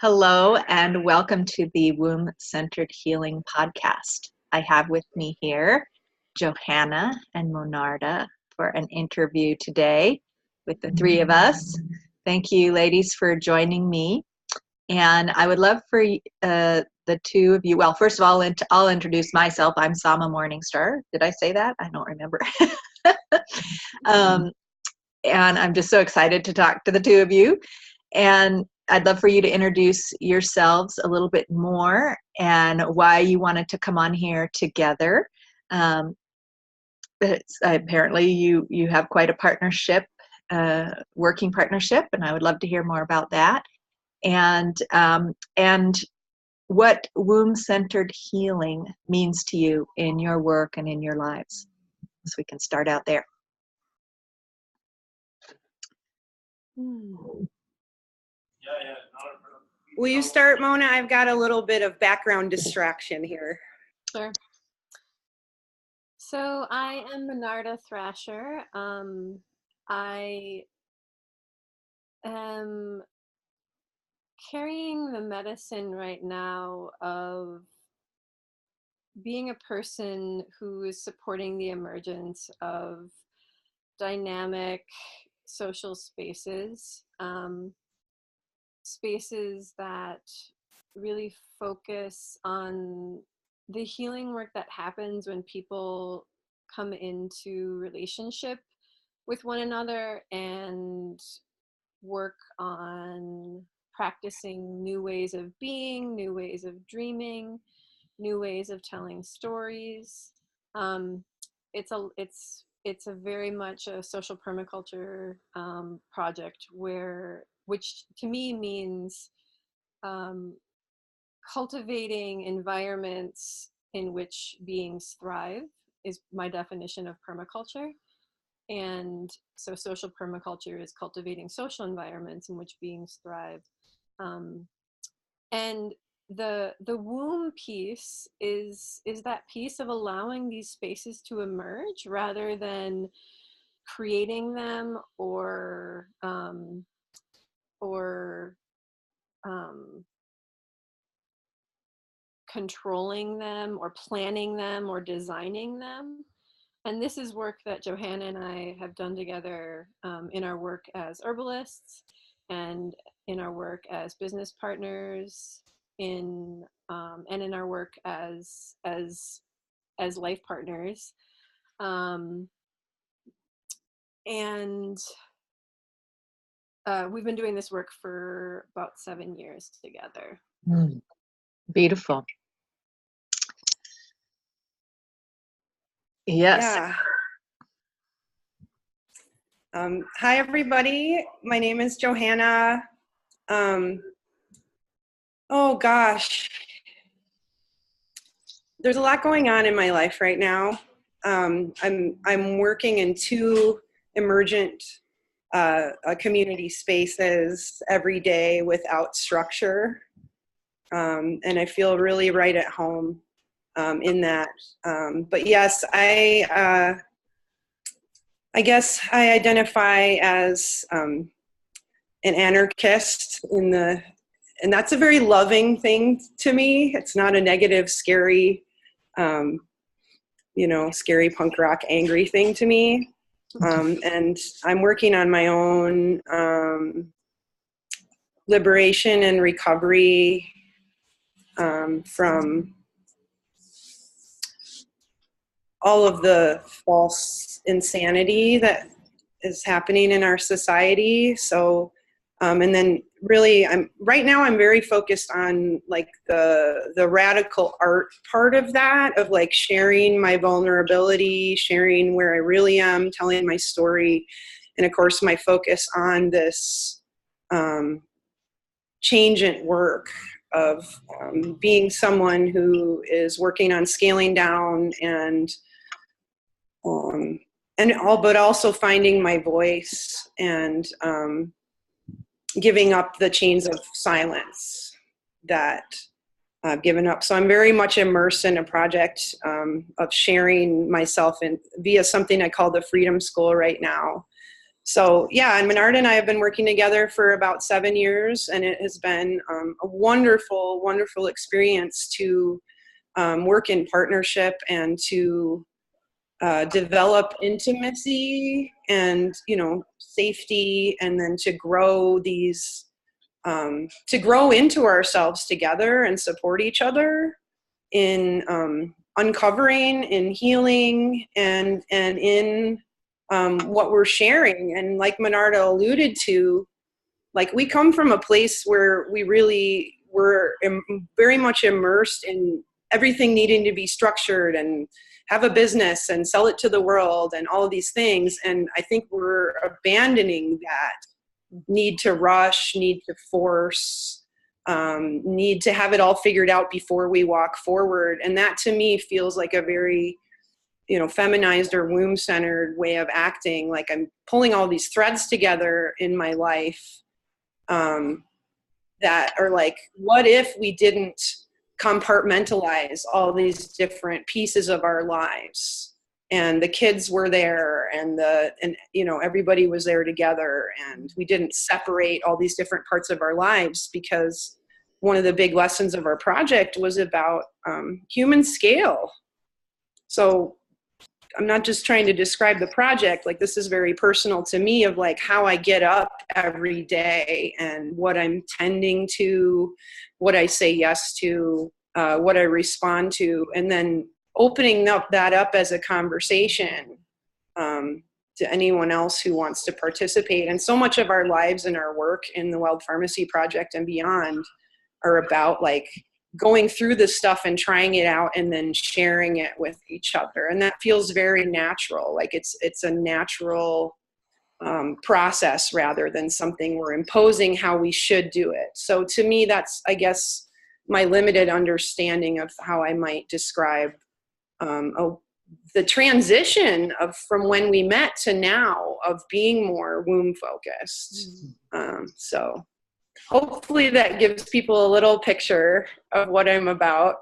Hello and welcome to the Womb-Centered Healing Podcast. I have with me here Johanna and Monarda for an interview today with the three of us. Thank you, ladies, for joining me. And I would love for the two of you, well, first of all, I'll introduce myself. I'm Sama Morningstar. Did I say that? I don't remember. And I'm just so excited to talk to the two of you. And I'd love for you to introduce yourselves a little bit more and why you wanted to come on here together. Apparently you have quite a partnership, working partnership, and I would love to hear more about that. And what womb-centered healing means to you in your work and in your lives. So we can start out there. Will you start, Mona? I've got a little bit of background distraction here. Sure. So I am Monarda Thrasher. I am carrying the medicine right now of being a person who is supporting the emergence of dynamic social spaces. Spaces that really focus on the healing work that happens when people come into relationship with one another and work on practicing new ways of being, new ways of dreaming, new ways of telling stories. It's a very much a social permaculture project which to me means cultivating environments in which beings thrive is my definition of permaculture. And so social permaculture is cultivating social environments in which beings thrive. And the womb piece is that piece of allowing these spaces to emerge rather than creating them or controlling them or planning them or designing them. And this is work that Johanna and I have done together in our work as herbalists and in our work as business partners and in our work as life partners. We've been doing this work for about 7 years together. Beautiful. Yes. Yeah. Hi, everybody. My name is Johanna. Oh gosh, there's a lot going on in my life right now. I'm working in two emergent community spaces every day without structure, and I feel really right at home in that. But yes, I guess I identify as an anarchist and that's a very loving thing to me. It's not a negative, scary, scary punk rock, angry thing to me. And I'm working on my own liberation and recovery from all of the false insanity that is happening in our society. So, and then really I'm very focused on like the radical art part of that, of like sharing my vulnerability, sharing where I really am, telling my story. And of course my focus on this changeant work of being someone who is working on scaling down but also finding my voice and giving up the chains of silence that I've given up. So I'm very much immersed in a project of sharing myself via something I call the Freedom School right now. So yeah, and Monarda and I have been working together for about 7 years, and it has been a wonderful, wonderful experience to work in partnership and to develop intimacy and, safety, and then to grow to grow into ourselves together and support each other in uncovering, in healing, and in what we're sharing. And like Monarda alluded to, like, we come from a place where we really were very much immersed in everything needing to be structured and have a business and sell it to the world and all of these things. And I think we're abandoning that need to rush, need to force, need to have it all figured out before we walk forward. And that to me feels like a very, feminized or womb-centered way of acting. Like, I'm pulling all these threads together in my life that are like, what if we didn't compartmentalize all these different pieces of our lives, and the kids were there, and everybody was there together, and we didn't separate all these different parts of our lives, because one of the big lessons of our project was about human scale. So I'm not just trying to describe the project, like, this is very personal to me, of like how I get up every day and what I'm tending to, what I say yes to, what I respond to, and then opening that up as a conversation to anyone else who wants to participate. And so much of our lives and our work in the Wild Pharmacy Project and beyond are about like going through this stuff and trying it out and then sharing it with each other. And that feels very natural. Like it's a natural process rather than something we're imposing how we should do it. So to me, that's, I guess, my limited understanding of how I might describe the transition from when we met to now, of being more womb focused. So hopefully that gives people a little picture of what I'm about.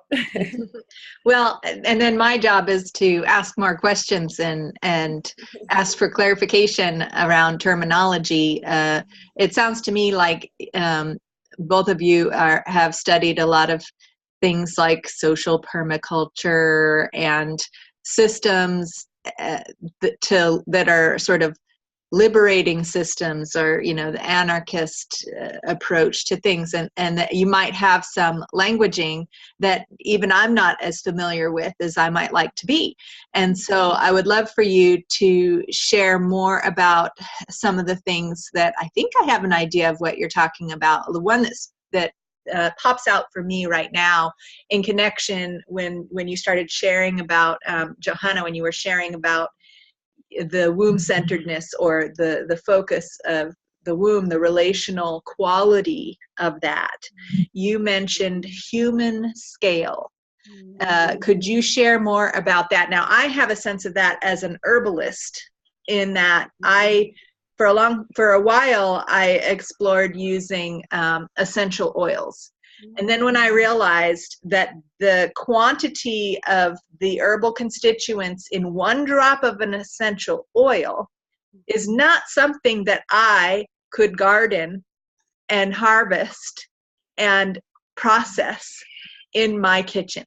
Well, and then my job is to ask more questions and ask for clarification around terminology. It sounds to me like both of you have studied a lot of things like social permaculture and systems that are sort of liberating systems, or the anarchist approach to things, and that you might have some languaging that even I'm not as familiar with as I might like to be. And so I would love for you to share more about some of the things that I think I have an idea of what you're talking about. The one that pops out for me right now in connection when you started sharing about Johanna, when you were sharing about the womb-centeredness, or the focus of the womb, the relational quality of that. You mentioned human scale. Could you share more about that? Now, I have a sense of that as an herbalist, in that for a while, I explored using essential oils. And then when I realized that the quantity of the herbal constituents in one drop of an essential oil is not something that I could garden and harvest and process in my kitchen,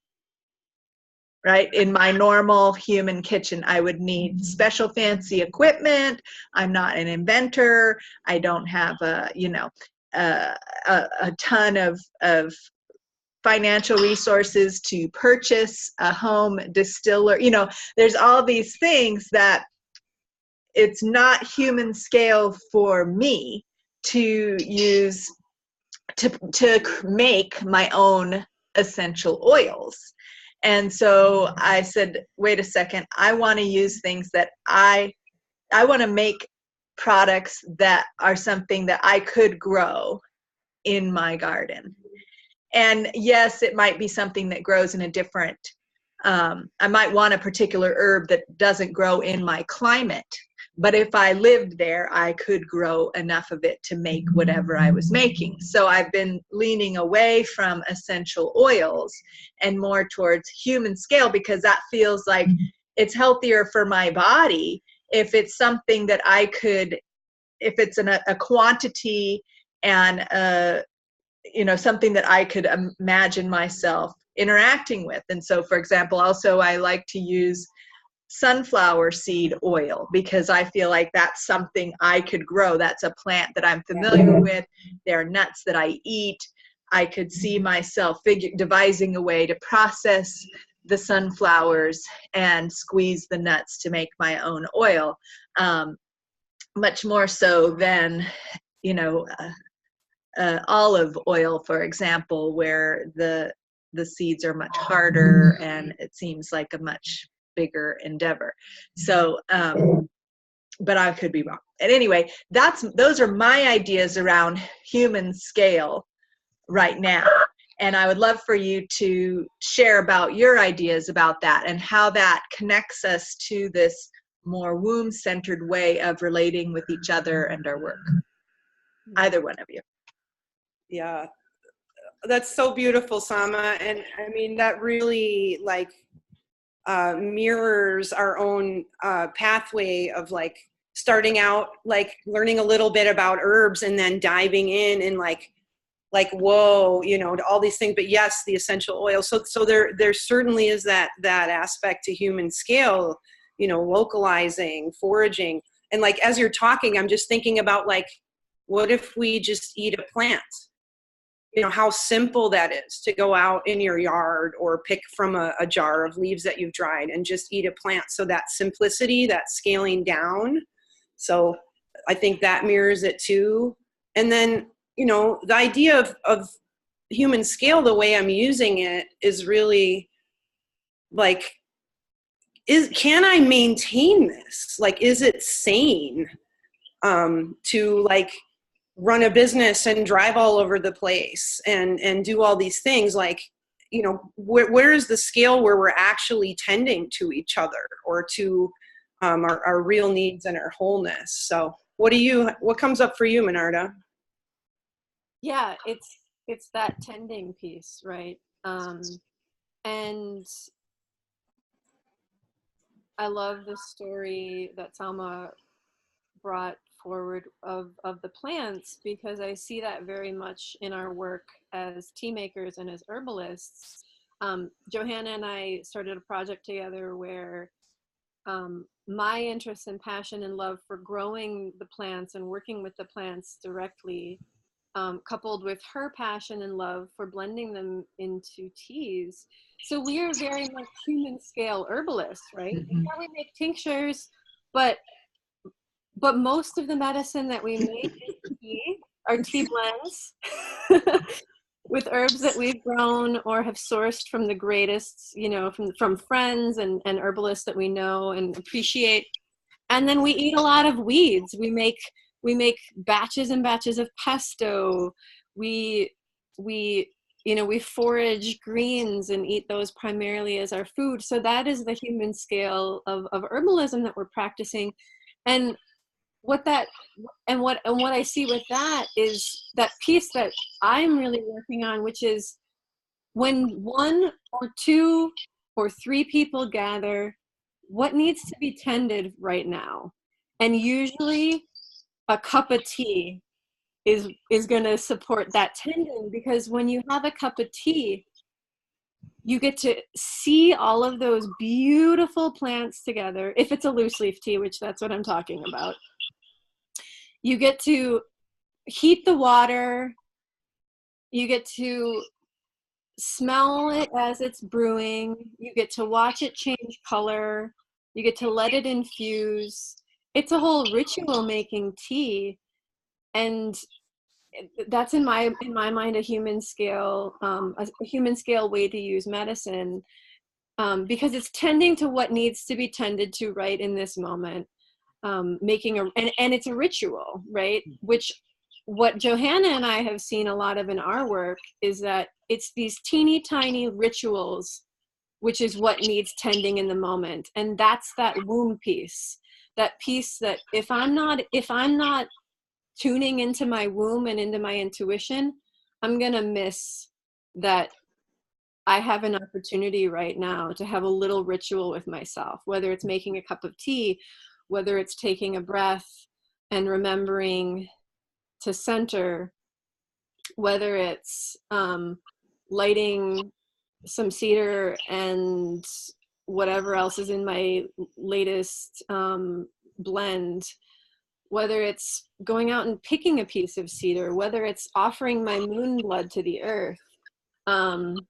right? In my normal human kitchen, I would need special fancy equipment. I'm not an inventor. I don't have a ton of financial resources to purchase a home distiller. There's all these things that it's not human scale for me to use to make my own essential oils. And so I said, wait a second, I want to use things that I want to make products that are something that I could grow in my garden. And yes, it might be something that grows in a different, I might want a particular herb that doesn't grow in my climate. But if I lived there, I could grow enough of it to make whatever I was making. So I've been leaning away from essential oils and more towards human scale, because that feels like it's healthier for my body if it's something that I could if it's a quantity and something that I could imagine myself interacting with. And so, for example, also I like to use sunflower seed oil because I feel like that's something I could grow. That's a plant that I'm familiar with. They're nuts that I eat. I could see myself devising a way to process the sunflowers and squeeze the nuts to make my own oil, much more so than olive oil, for example, where the seeds are much harder and it seems like a much bigger endeavor. So but I could be wrong. And anyway, those are my ideas around human scale right now. And I would love for you to share about your ideas about that and how that connects us to this more womb-centered way of relating with each other and our work. Either one of you. Yeah, that's so beautiful, Sama. And I mean, that really mirrors our own pathway of starting out, learning a little bit about herbs and then diving in and whoa, to all these things. But yes, the essential oil. So there certainly is that aspect to human scale, localizing, foraging. And as you're talking, I'm just thinking about what if we just eat a plant? How simple that is to go out in your yard or pick from a jar of leaves that you've dried and just eat a plant. So that simplicity, that scaling down. So I think that mirrors it too. And then, the idea of human scale, the way I'm using it is really can I maintain this? Is it sane to run a business and drive all over the place and do all these things? Where is the scale where we're actually tending to each other or to our real needs and our wholeness? So what comes up for you, Monarda? Yeah, it's that tending piece, right? And I love the story that Salma brought forward of the plants, because I see that very much in our work as tea makers and as herbalists. Johanna and I started a project together where my interest and passion and love for growing the plants and working with the plants directly, coupled with her passion and love for blending them into teas. So we are very much human scale herbalists, right? Mm-hmm. Yeah, we make tinctures, but most of the medicine that we make is tea, are tea blends with herbs that we've grown or have sourced from the greatest, from friends and herbalists that we know and appreciate. And then we eat a lot of weeds. We make batches and batches of pesto. We forage greens and eat those primarily as our food. So that is the human scale of herbalism that we're practicing. And what I see with that is that piece that I'm really working on, which is when one or two or three people gather, what needs to be tended right now? And usually a cup of tea is going to support that tending, because when you have a cup of tea, you get to see all of those beautiful plants together. If it's a loose leaf tea, which that's what I'm talking about, you get to heat the water, you get to smell it as it's brewing, you get to watch it change color, you get to let it infuse. It's a whole ritual making tea, and that's in my mind a human scale way to use medicine, because it's tending to what needs to be tended to right in this moment. And it's a ritual, right? Which what Johanna and I have seen a lot of in our work is that it's these teeny tiny rituals, which is what needs tending in the moment. And that's that womb piece, that piece that if I'm not tuning into my womb and into my intuition, I'm going to miss that I have an opportunity right now to have a little ritual with myself, whether it's making a cup of tea, whether it's taking a breath, and remembering to center, whether it's lighting some cedar and whatever else is in my latest blend, whether it's going out and picking a piece of cedar, whether it's offering my moon blood to the earth. And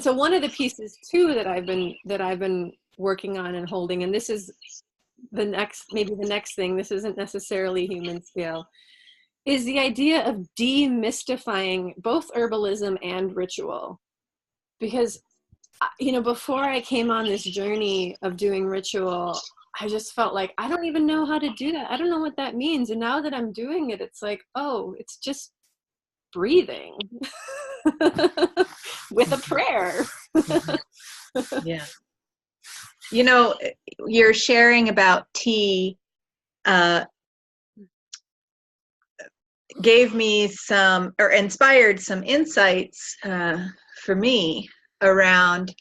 so one of the pieces too that I've been working on and holding, and this is maybe the next thing, this isn't necessarily human scale, is the idea of demystifying both herbalism and ritual. Because, before I came on this journey of doing ritual, I just felt like, I don't even know how to do that. I don't know what that means. And now that I'm doing it, it's like, oh, it's just breathing with a prayer. Yeah. You're sharing about tea gave me inspired some insights for me around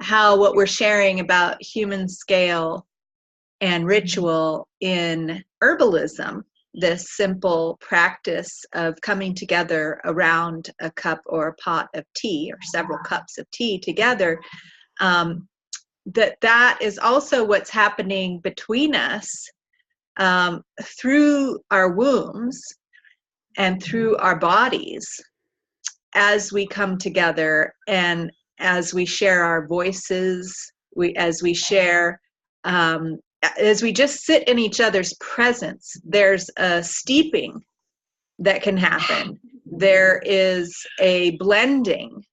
how what we're sharing about human scale and ritual in herbalism, this simple practice of coming together around a cup or a pot of tea or several cups of tea together, that is also what's happening between us through our wombs and through our bodies as we come together and as we share our voices, as we just sit in each other's presence. There's a steeping that can happen. There is a blending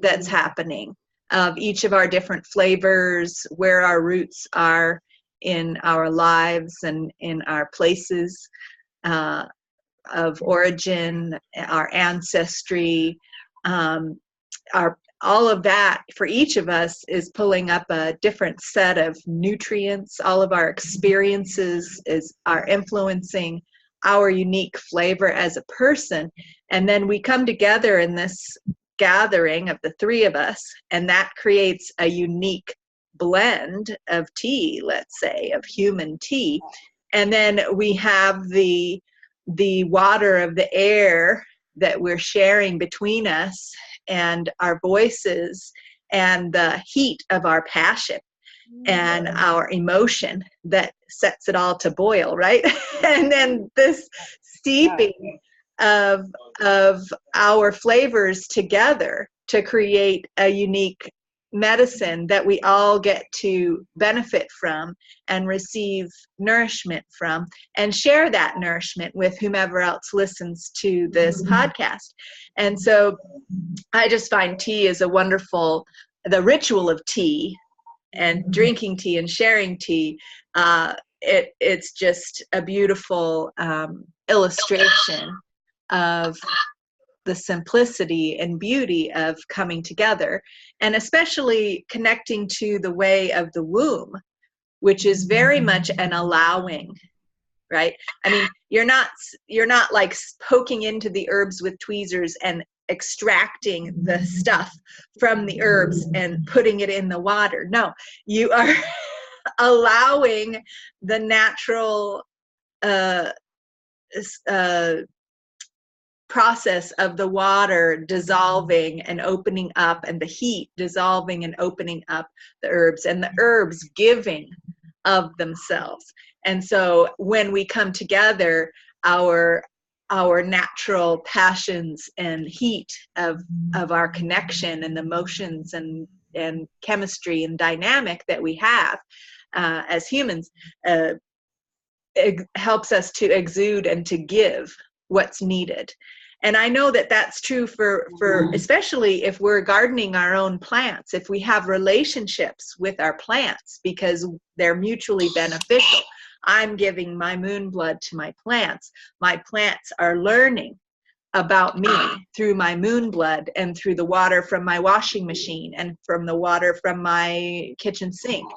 that's happening of each of our different flavors, where our roots are in our lives and in our places of origin, our ancestry, all of that for each of us is pulling up a different set of nutrients. All of our experiences are influencing our unique flavor as a person. And then we come together in this gathering of the three of us, and that creates a unique blend of tea, let's say, of human tea. And then we have the water of the air that we're sharing between us and our voices and the heat of our passion and our emotion that sets it all to boil, right? And then this steeping of our flavors together to create a unique medicine that we all get to benefit from and receive nourishment from and share that nourishment with whomever else listens to this podcast. And so I just find tea is the ritual of tea and drinking tea and sharing tea. It's just a beautiful illustration of the simplicity and beauty of coming together, and especially connecting to the way of the womb, which is very much an allowing, right? I mean, you're not like poking into the herbs with tweezers and extracting the stuff from the herbs and putting it in the water. No, you are allowing the natural process of the water dissolving and opening up, and the heat dissolving and opening up the herbs, and the herbs giving of themselves. And so when we come together, our natural passions and heat of our connection and emotions and chemistry and dynamic that we have as humans helps us to exude and to give what's needed. And I know that that's true for especially if we're gardening our own plants, if we have relationships with our plants because they're mutually beneficial. I'm giving my moon blood to my plants. My plants are learning about me through my moon blood and through the water from my washing machine and from the water from my kitchen sink.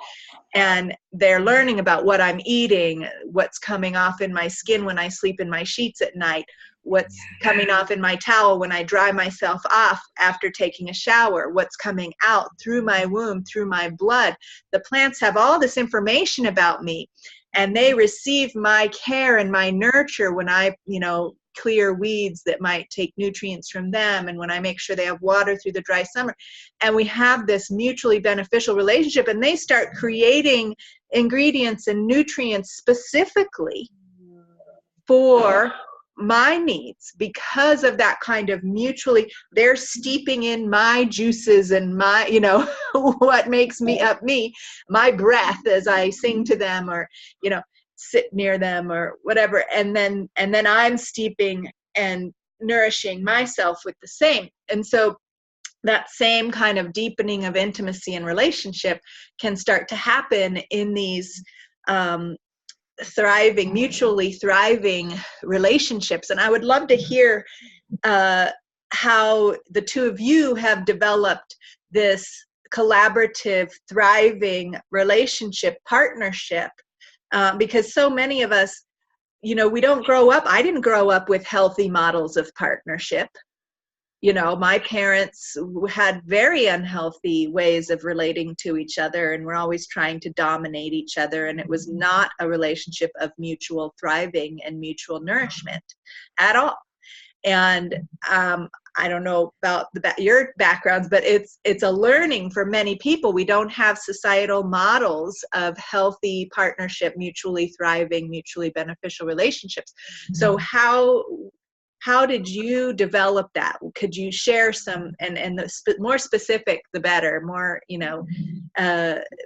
And they're learning about what I'm eating, what's coming off in my skin when I sleep in my sheets at night, what's coming off in my towel when I dry myself off after taking a shower, what's coming out through my womb, through my blood. The plants have all this information about me. and they receive my care and my nurture when I, clear weeds that might take nutrients from them, and when I make sure they have water through the dry summer. And we have this mutually beneficial relationship, and they start creating ingredients and nutrients specifically for my needs because of that kind of mutually, they're steeping in my juices and my, what makes me up me, my breath as I sing to them, or, sit near them or whatever. And then I'm steeping and nourishing myself with the same. And so that same kind of deepening of intimacy and relationship can start to happen in these mutually thriving relationships. And I would love to hear how the two of you have developed this collaborative, thriving relationship partnership, because so many of us, we don't grow up. I didn't grow up with healthy models of partnership. My parents had very unhealthy ways of relating to each other, and were always trying to dominate each other. And it was not a relationship of mutual thriving and mutual nourishment at all. And I don't know about your backgrounds, but it's a learning for many people. We don't have societal models of healthy partnership, mutually thriving, mutually beneficial relationships. So how did you develop that? Could you share some, and the more specific, the better, more,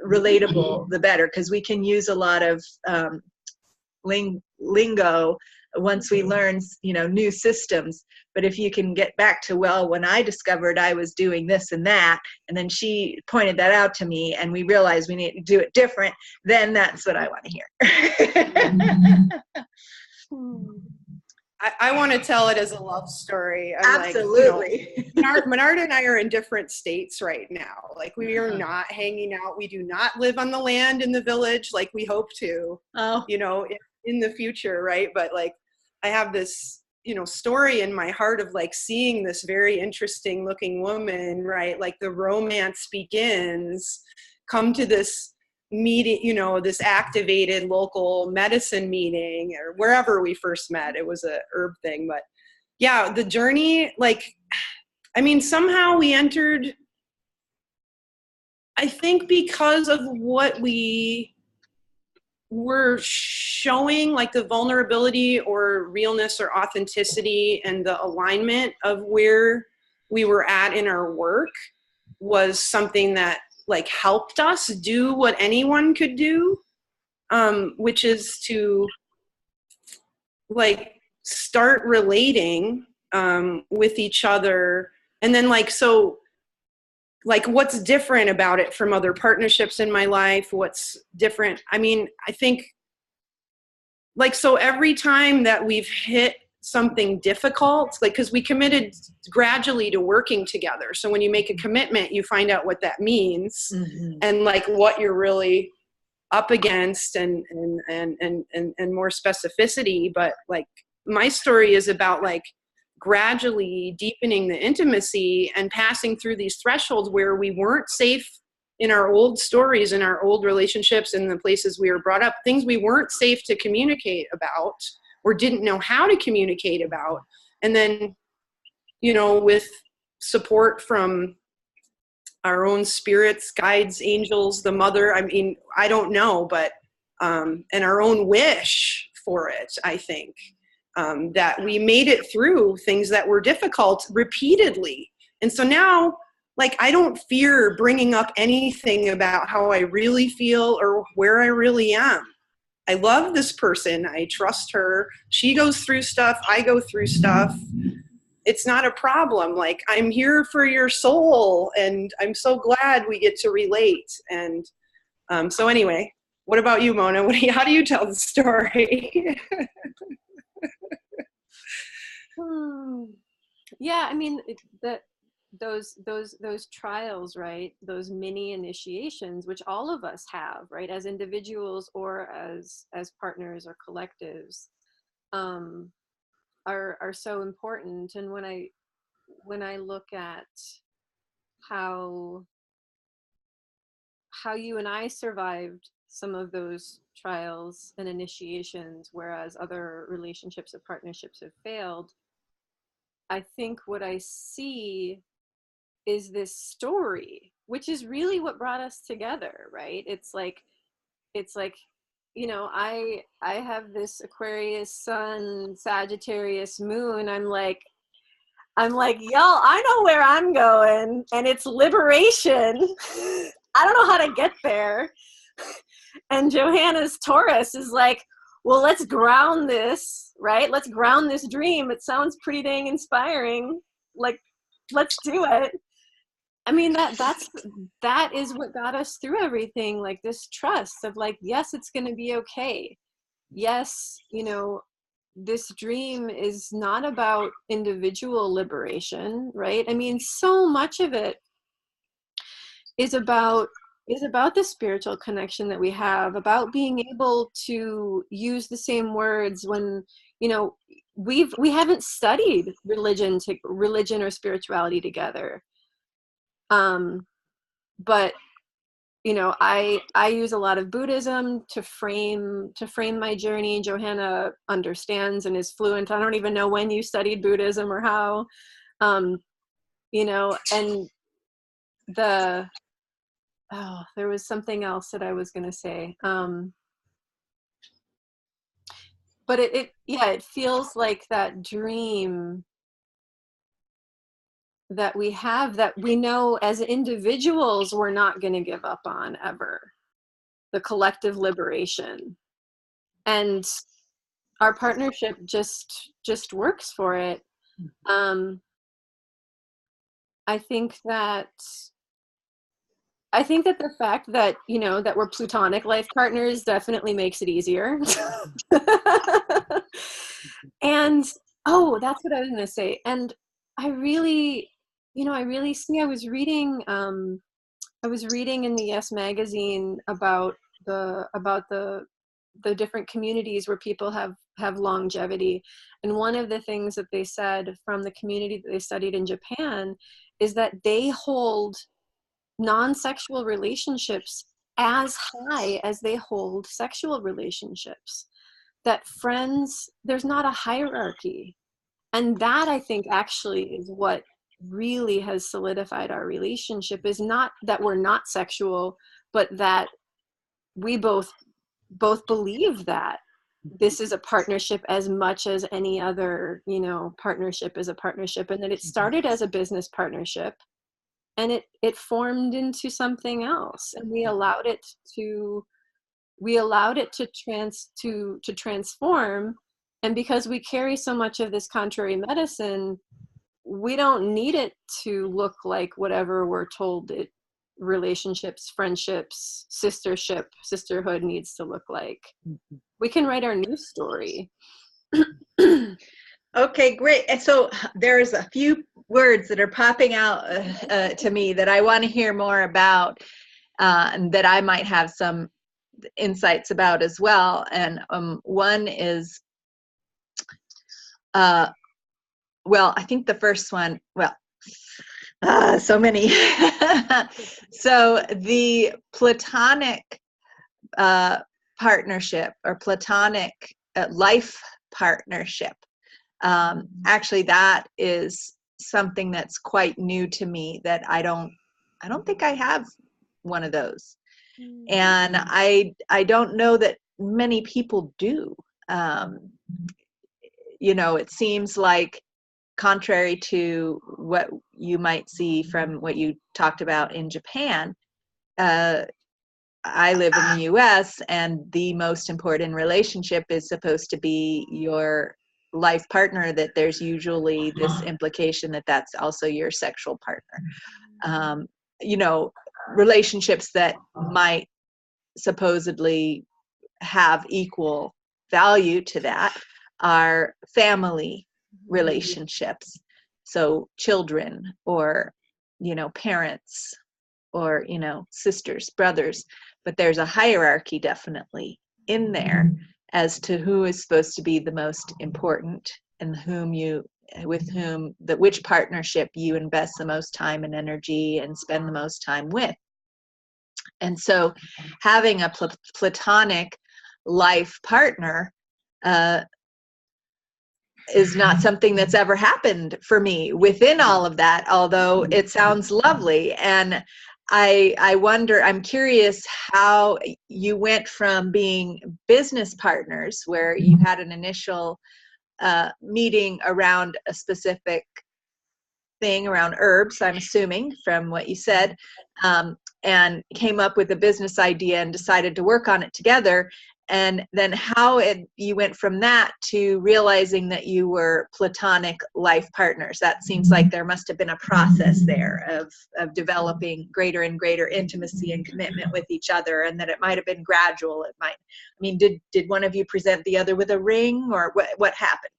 relatable, the better, because we can use a lot of lingo once we learn, new systems. But if you can get back to, well, when I discovered I was doing this and that, and then she pointed that out to me, and we realized we need to do it different, then that's what I want to hear. I want to tell it as a love story. Absolutely. Monarda and I are in different states right now. Like, we are not hanging out. We do not live on the land in the village like we hope to, in the future, right? But like, I have this, story in my heart of like seeing this very interesting looking woman, right? Like, the romance begins, come to this meeting, this activated local medicine meeting, or wherever we first met. It was a herb thing. But yeah, the journey, somehow we entered, I think, because of what we were showing, like the vulnerability or realness or authenticity, and the alignment of where we were at in our work was something that like helped us do what anyone could do, which is to like start relating with each other. And then what's different about it from other partnerships in my life? What's different? I think so every time that we've hit something difficult, because we committed gradually to working together. So when you make a commitment, you find out what that means, and like what you're really up against, and more specificity. But like, my story is about like gradually deepening the intimacy and passing through these thresholds where we weren't safe in our old stories, in our old relationships, in the places we were brought up, things we weren't safe to communicate about or didn't know how to communicate about. And then, with support from our own spirits, guides, angels, the mother, I don't know, but, and our own wish for it, I think, that we made it through things that were difficult repeatedly. And so now, like, I don't fear bringing up anything about how I really feel or where I really am. I love this person. I trust her. She goes through stuff. I go through stuff. It's not a problem. Like, I'm here for your soul, and I'm so glad we get to relate. And so anyway, what about you, Mona? How do you tell the story? Yeah, those trials, right? Those mini initiations, which all of us have, right, as individuals or as partners or collectives, are so important. And when I look at how you and I survived some of those trials and initiations, whereas other relationships or partnerships have failed, I think what I see is this story, which is really what brought us together, right? It's like, you know, I have this Aquarius sun, Sagittarius moon. I'm like, y'all, I know where I'm going, and it's liberation. I don't know how to get there. And Johanna's Taurus is like, well, let's ground this, right? Let's ground this dream. It sounds pretty dang inspiring. Like, let's do it. I mean, that is what got us through everything, like this trust of like, yes, it's going to be okay. Yes, you know, this dream is not about individual liberation, right? I mean, so much of it is about the spiritual connection that we have, about being able to use the same words when, you know, we haven't studied religion or spirituality together. But you know, I use a lot of Buddhism to frame my journey. Johanna understands and is fluent. I don't even know when you studied Buddhism or how, you know, and there was something else that I was going to say. But it feels like that dream that we have, that we know as individuals we're not going to give up on ever, the collective liberation. And our partnership just works for it. I think that the fact that, you know, that we're platonic life partners definitely makes it easier. And that's what I was going to say. And I really see, I was reading in the Yes magazine about the different communities where people have longevity. And one of the things that they said from the community that they studied in Japan is that they hold non-sexual relationships as high as they hold sexual relationships. That friends, there's not a hierarchy. And that, I think, actually is what really has solidified our relationship, is not that we're not sexual, but that we both believe that this is a partnership as much as any other, you know, partnership is a partnership, and that it started as a business partnership and it formed into something else, and we allowed it to transform. And because we carry so much of this contrary medicine, we don't need it to look like whatever we're told it relationships, friendships, sisterhood needs to look like. We can write our new story. Okay, great. And so there's a few words that are popping out to me that I want to hear more about, and that I might have some insights about as well. And one is, I think the first one, so many. So the platonic partnership, or platonic life partnership, actually that is something that's quite new to me, that I don't think I have one of those. And I don't know that many people do. You know, it seems like, contrary to what you might see from what you talked about in Japan, I live in the US, and the most important relationship is supposed to be your life partner, that there's usually this implication that that's also your sexual partner. You know, relationships that might supposedly have equal value to that are family relationships. So children, or, you know, parents, or, you know, sisters, brothers. But there's a hierarchy definitely in there as to who is supposed to be the most important, and which partnership you invest the most time and energy and spend the most time with. And so having a platonic life partner is not something that's ever happened for me within all of that, although it sounds lovely. And I wonder, I'm curious how you went from being business partners, where you had an initial meeting around a specific thing around herbs, I'm assuming from what you said, and came up with a business idea and decided to work on it together. And then how you went from that to realizing that you were platonic life partners. That seems like there must have been a process there of developing greater and greater intimacy and commitment with each other, and that it might have been gradual. It might, I mean, did one of you present the other with a ring, or what happened?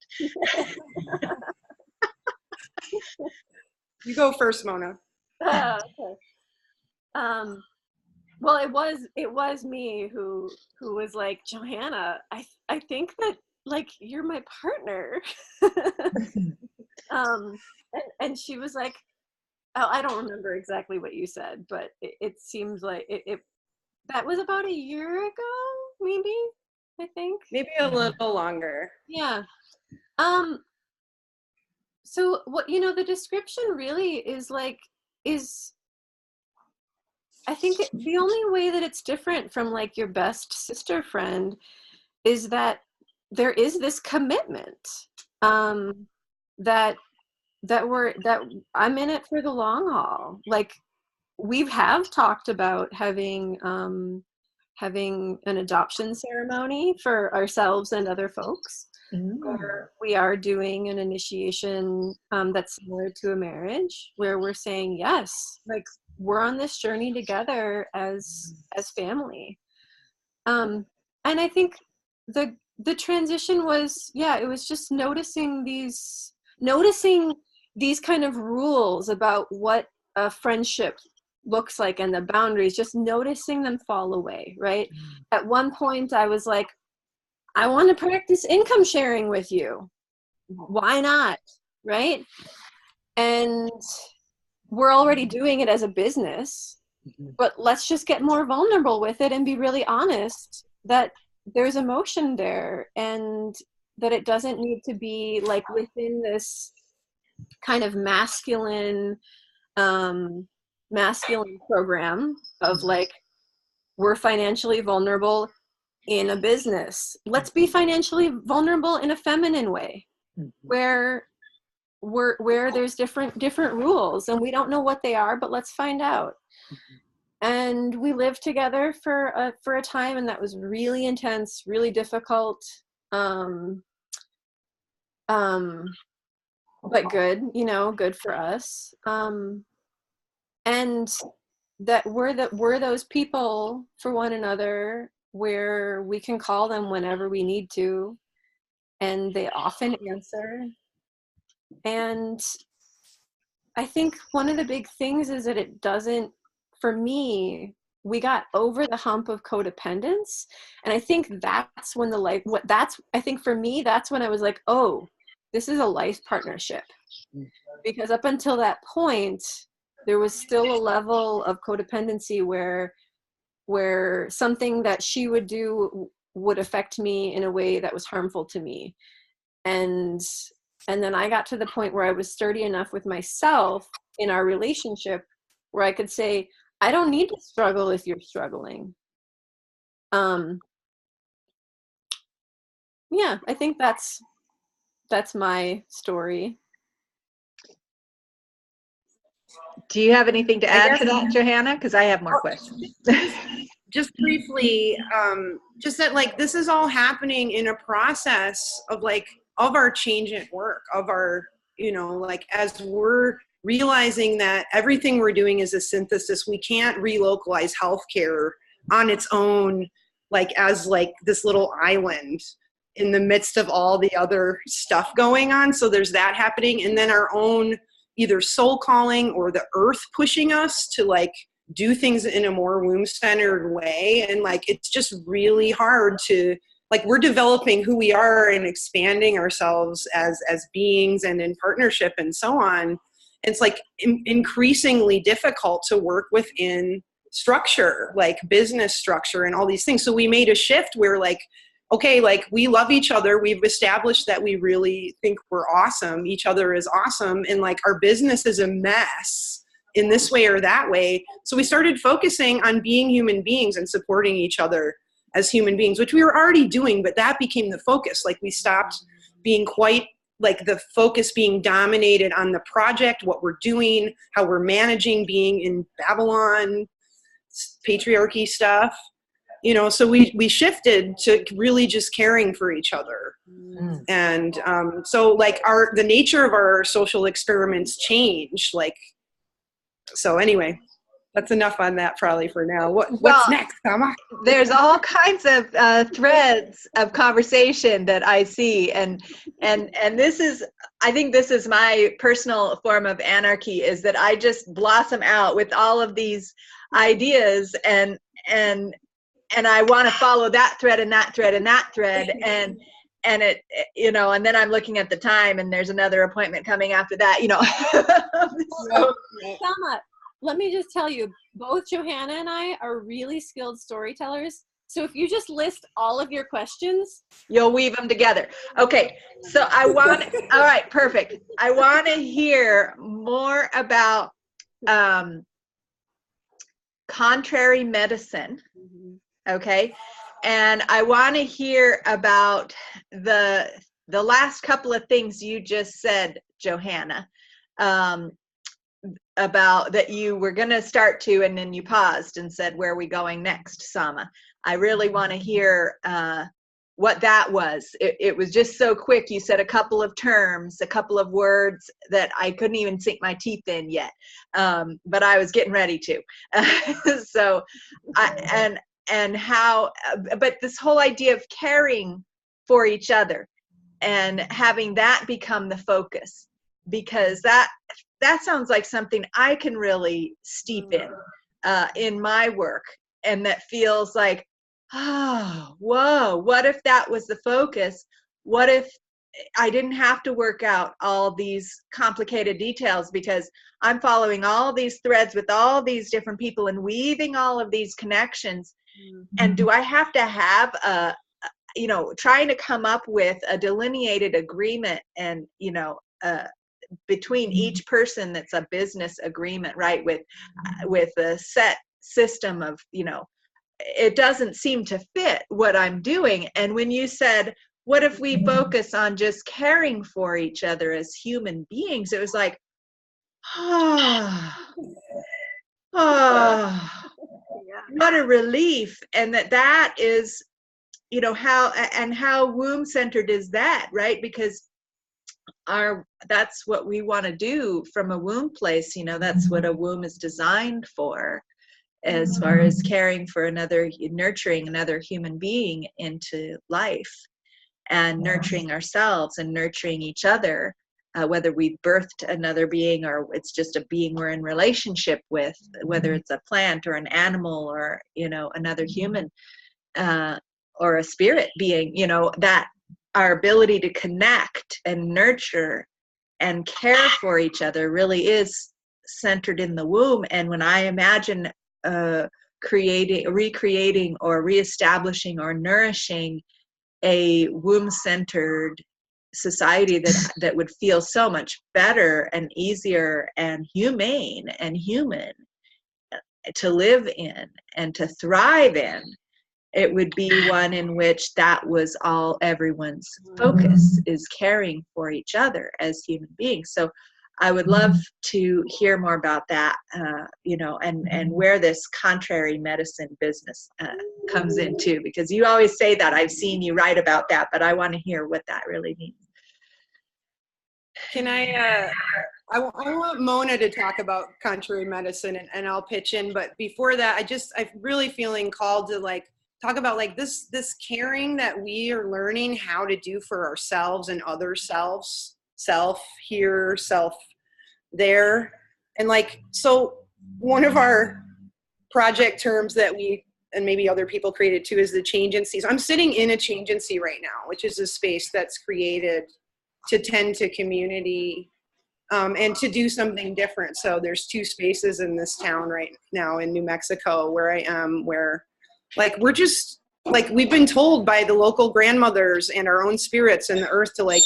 You go first, Mona. Okay. Well, it was me who was like, Johanna, I think that like you're my partner. And she was like, oh, I don't remember exactly what you said, but it seems like it that was about a year ago, maybe, I think. Maybe a little longer. Yeah. So what, the description really is I think the only way that it's different from like your best sister friend is that there is this commitment, that I'm in it for the long haul. Like we have talked about having an adoption ceremony for ourselves and other folks. Where we are doing an initiation that's similar to a marriage, where we're saying yes, like we're on this journey together as family. And I think the transition was, it was just noticing these kind of rules about what a friendship looks like and the boundaries, just noticing them fall away, right? At one point I was like, I want to practice income sharing with you. Why not? Right? And we're already doing it as a business, but let's just get more vulnerable with it and be really honest that there's emotion there, and that it doesn't need to be like within this kind of masculine program of like, we're financially vulnerable in a business. Let's be financially vulnerable in a feminine way, where there's different rules and we don't know what they are, but let's find out. And we lived together for a time, and that was really intense, really difficult, but good, good for us. And that we're those people for one another, where we can call them whenever we need to, and they often answer. And I think one of the big things is that it doesn't, for me, we got over the hump of codependence. And I think that's when I think for me, that's when I was like, oh, this is a life partnership. Because up until that point, there was still a level of codependency where something that she would do would affect me in a way that was harmful to me. And then I got to the point where I was sturdy enough with myself in our relationship where I could say, I don't need to struggle if you're struggling. Yeah, I think that's my story. Do you have anything to add to that, Johanna? Because I have more questions. Just briefly, just that like this is all happening in a process of our change at work, of our, like as we're realizing that everything we're doing is a synthesis. We can't relocalize healthcare on its own, like as like this little island in the midst of all the other stuff going on. So there's that happening. And then our own either soul calling or the earth pushing us to like do things in a more womb-centered way. And like, it's just really hard to, like, we're developing who we are and expanding ourselves as beings and in partnership and so on. It's like increasingly difficult to work within structure, like business structure and all these things. So we made a shift where like, okay, like we love each other. We've established that we really think we're awesome. Each other is awesome. And like our business is a mess in this way or that way. So we started focusing on being human beings and supporting each other as human beings, which we were already doing, but that became the focus. Like we stopped being quite like the focus being dominated on the project, what we're doing, how we're managing being in Babylon, patriarchy stuff. You know, so we shifted to really just caring for each other. And so like the nature of our social experiments changed. Like, so anyway, that's enough on that probably for now. What's next, Tama? There's all kinds of threads of conversation that I see, and this is, I think this is my personal form of anarchy, is that I just blossom out with all of these ideas, and I want to follow that thread and that thread and that thread, and it, you know, and then I'm looking at the time and there's another appointment coming after that, you know. So, Tama, let me just tell you, both Johanna and I are really skilled storytellers. So if you just list all of your questions, you'll weave them together. Okay, so I want, all right, perfect. I want to hear more about contrary medicine. Okay, and I want to hear about the last couple of things you just said, Johanna, about that you were going to start to, and then you paused and said, where are we going next, Sama? I really want to hear what that was. It was just so quick. You said a couple of terms, a couple of words that I couldn't even sink my teeth in yet, but I was getting ready to. So, and how, but this whole idea of caring for each other and having that become the focus, because that sounds like something I can really steep in my work, and that feels like, oh, whoa, what if that was the focus? What if I didn't have to work out all these complicated details, because I'm following all these threads with all these different people and weaving all of these connections. And do I have to have you know, trying to come up with a delineated agreement, and, you know, between each person that's a business agreement, right, with a set system of, you know, it doesn't seem to fit what I'm doing. And when you said, what if we focus on just caring for each other as human beings, it was like, what a relief. And that is, you know, how womb centered is that, right? Because that's what we want to do from a womb place, you know, that's what a womb is designed for, as far as caring for another, nurturing another human being into life, and nurturing ourselves and nurturing each other, whether we've birthed another being or it's just a being we're in relationship with, whether it's a plant or an animal or, you know, another human, or a spirit being, you know, that our ability to connect and nurture and care for each other really is centered in the womb. And when I imagine recreating or reestablishing or nourishing a womb-centered society that would feel so much better and easier and humane and human to live in and to thrive in, it would be one in which that was all everyone's focus, is caring for each other as human beings. So I would love to hear more about that, you know, and where this contrary medicine business comes into, because you always say that. I've seen you write about that, but I want to hear what that really means. Can I want Mona to talk about contrary medicine, and I'll pitch in. But before that, I'm really feeling called to like talk about like this caring that we are learning how to do for ourselves and other selves, self here, self there. And like, so one of our project terms that we, and maybe other people created too, is the change in sea. So I'm sitting in a change in sea right now, which is a space that's created to tend to community and to do something different. So there's 2 spaces in this town right now in New Mexico where I am, where like we're just like, we've been told by the local grandmothers and our own spirits in the earth to like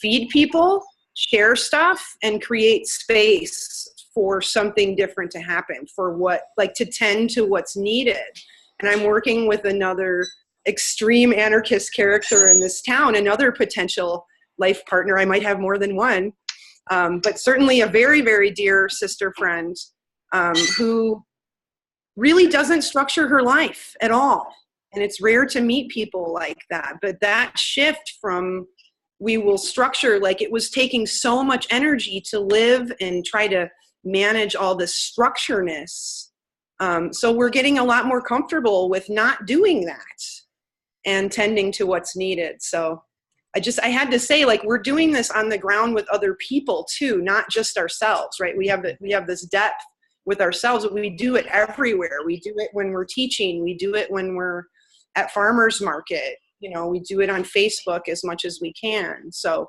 feed people, share stuff, and create space for something different to happen, for what, like to tend to what's needed. And I'm working with another extreme anarchist character in this town, another potential life partner. I might have more than one, but certainly a very, very dear sister friend who really doesn't structure her life at all. And it's rare to meet people like that. But that shift from we will structure, like it was taking so much energy to live and try to manage all this structureness. So we're getting a lot more comfortable with not doing that and tending to what's needed. So I had to say, like, we're doing this on the ground with other people too, not just ourselves, right? We have this depth with ourselves, but we do it everywhere. We do it when we're teaching. We do it when we're at farmers market. You know, we do it on Facebook as much as we can. So,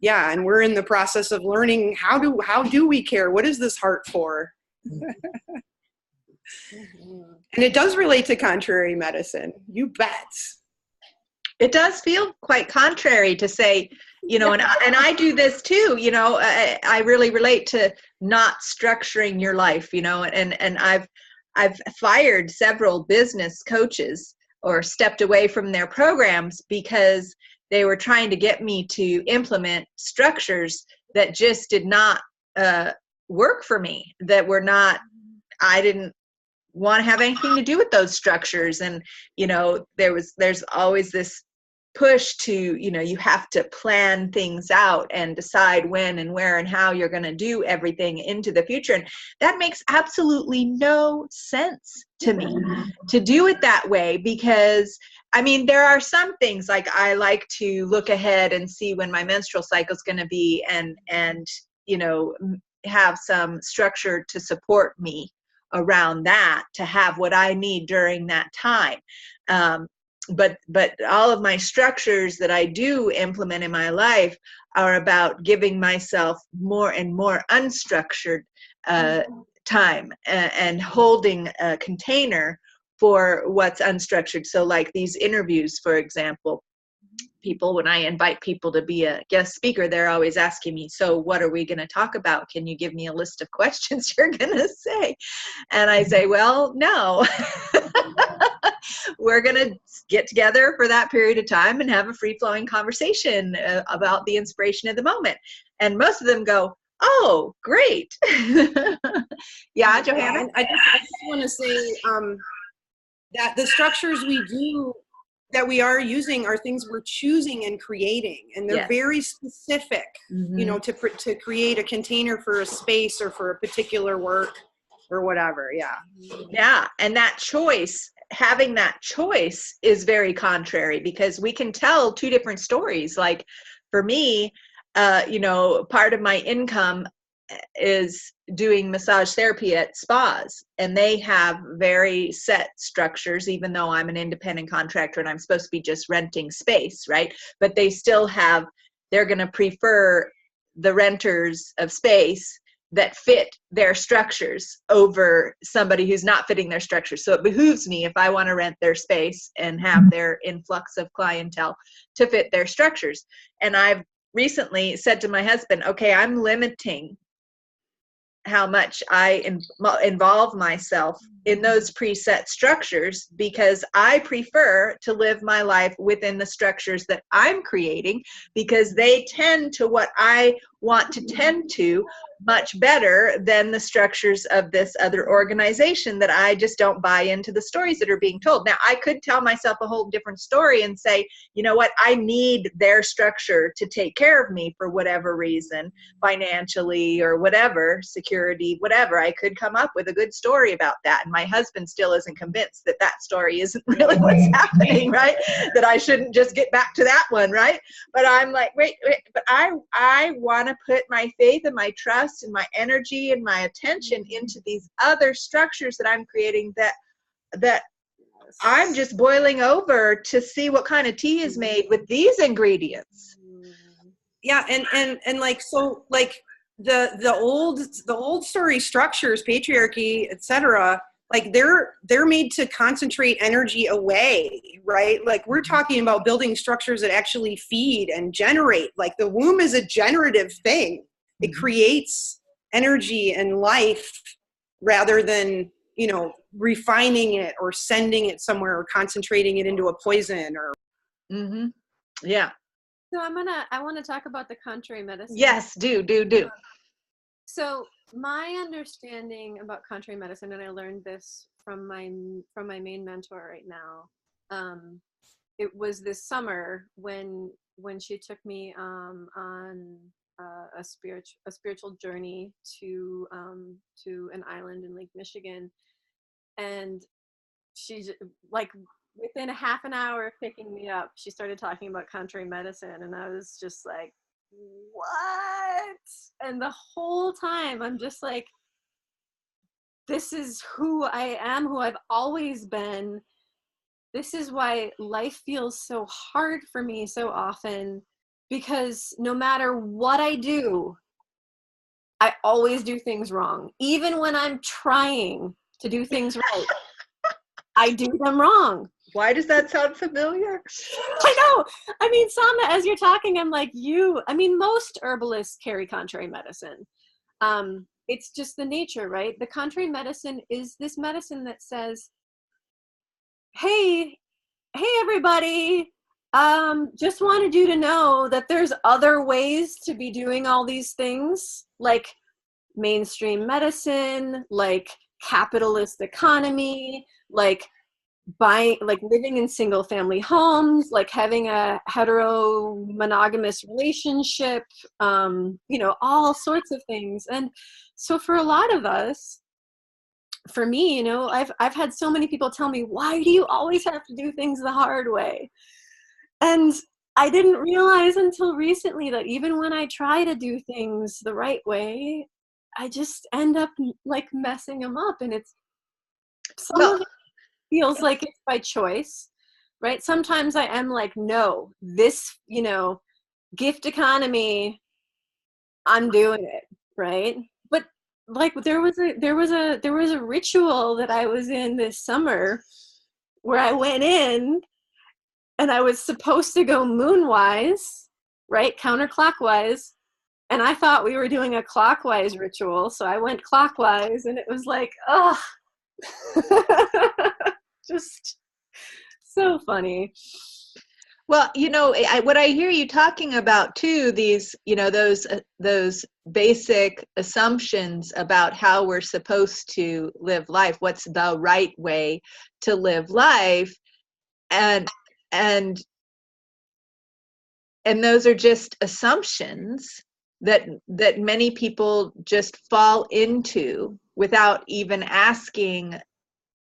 yeah, and we're in the process of learning how do we care? What is this heart for? And it does relate to contrary medicine. You bet. It does feel quite contrary to say, you know, and I do this too, you know, I really relate to not structuring your life, you know, and I've fired several business coaches or stepped away from their programs because they were trying to get me to implement structures that just did not work for me, that were not, I didn't want to have anything to do with those structures. And, you know, there's always this push to, you know, you have to plan things out and decide when and where and how you're going to do everything into the future. And that makes absolutely no sense to me to do it that way, because I mean, there are some things like I like to look ahead and see when my menstrual cycle is going to be and, you know, have some structure to support me around that, to have what I need during that time. But all of my structures that I do implement in my life are about giving myself more and more unstructured time and holding a container for what's unstructured. So like these interviews, for example, people, when I invite people to be a guest speaker, they're always asking me, so what are we going to talk about? Can you give me a list of questions you're going to say? And I say, well, no. We're going to get together for that period of time and have a free-flowing conversation about the inspiration of the moment. And most of them go, oh, great. Yeah, Johanna? I just want to say that the structures that we are using are things we're choosing and creating, and they're very specific, you know, to create a container for a space or for a particular work or whatever. Yeah, and that choice, having that choice, is very contrary, because we can tell 2 different stories. Like for me, you know, part of my income is doing massage therapy at spas, and they have very set structures, even though I'm an independent contractor and I'm supposed to be just renting space, right? But they still have, they're going to prefer the renters of space that fit their structures over somebody who's not fitting their structures. So it behooves me, if I want to rent their space and have their influx of clientele, to fit their structures. And I've recently said to my husband, okay, I'm limiting how much I involve myself in those preset structures, because I prefer to live my life within the structures that I'm creating, because they tend to what I want to tend to much better than the structures of this other organization that I just don't buy into the stories that are being told. Now, I could tell myself a whole different story and say, you know what, I need their structure to take care of me for whatever reason, financially or whatever, security, whatever. I could come up with a good story about that. And my husband still isn't convinced that that story isn't really what's happening, right? That I shouldn't just get back to that one, right? But I'm like, wait, but I want to put my faith and my trust and my energy and my attention into these other structures that I'm creating, that I'm just boiling over to see what kind of tea is made with these ingredients. Yeah, and like, so like the old story structures, patriarchy, etc., like they're made to concentrate energy away, right? Like we're talking about building structures that actually feed and generate. Like the womb is a generative thing. It creates energy and life rather than, you know, refining it or sending it somewhere or concentrating it into a poison or Yeah. So I want to talk about the contrary medicine. Yes, do. So my understanding about contrary medicine, and I learned this from my main mentor right now. It was this summer when she took me on a spiritual journey to an island in Lake Michigan, and she like within a half an hour of picking me up, she started talking about contrary medicine, and I was just like, what? And the whole time I'm just like, this is who I am, who I've always been. This is why life feels so hard for me so often, because no matter what I do, I always do things wrong. Even when I'm trying to do things right, I do them wrong. Why does that sound familiar? I know. I mean, Sama, as you're talking, I'm like, most herbalists carry contrary medicine. It's just the nature, right? The contrary medicine is this medicine that says, hey everybody, just wanted you to know that there's other ways to be doing all these things, like mainstream medicine, like capitalist economy, like living in single family homes, like having a hetero monogamous relationship, all sorts of things. And so for a lot of us, for me, I've had so many people tell me, why do you always have to do things the hard way? And I didn't realize until recently that even when I try to do things the right way, I just end up like messing them up. And some of it feels like it's by choice, right? Sometimes I am like, no, this, gift economy, I'm doing it, right? But like there was a ritual that I was in this summer where I went in and I was supposed to go moonwise, right? Counterclockwise. And I thought we were doing a clockwise ritual. So I went clockwise and it was like, oh, just so funny. Well, what I hear you talking about too, these, those basic assumptions about how we're supposed to live life, what's the right way to live life, and those are just assumptions that many people just fall into without even asking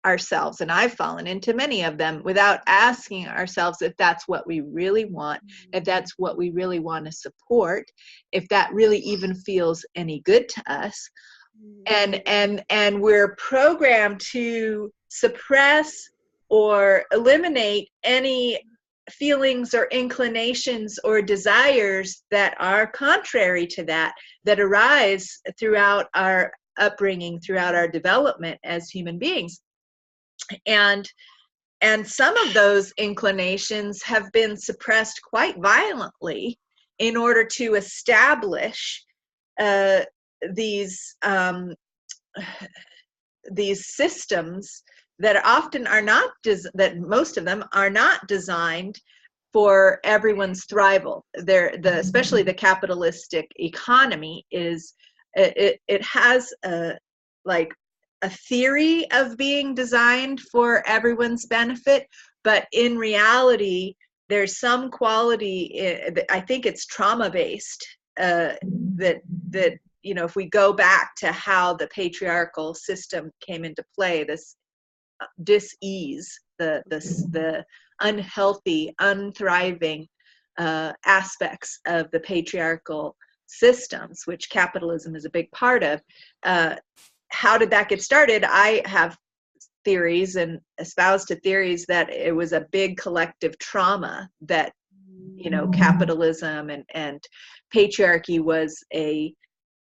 ourselves, and I've fallen into many of them without asking ourselves if that's what we really want, if that's what we really want to support, if that really even feels any good to us. And we're programmed to suppress or eliminate any feelings or inclinations or desires that are contrary to that arise throughout our upbringing, throughout our development as human beings. And some of those inclinations have been suppressed quite violently in order to establish these systems that often are not that most of them are not designed for everyone's thrival. Especially the capitalistic economy is it has a theory of being designed for everyone's benefit, but in reality, there's some quality, I think it's trauma-based, that if we go back to how the patriarchal system came into play, this dis-ease, the unhealthy, unthriving aspects of the patriarchal systems, which capitalism is a big part of, how did that get started? I have theories and espouse to theories that it was a big collective trauma that capitalism and patriarchy was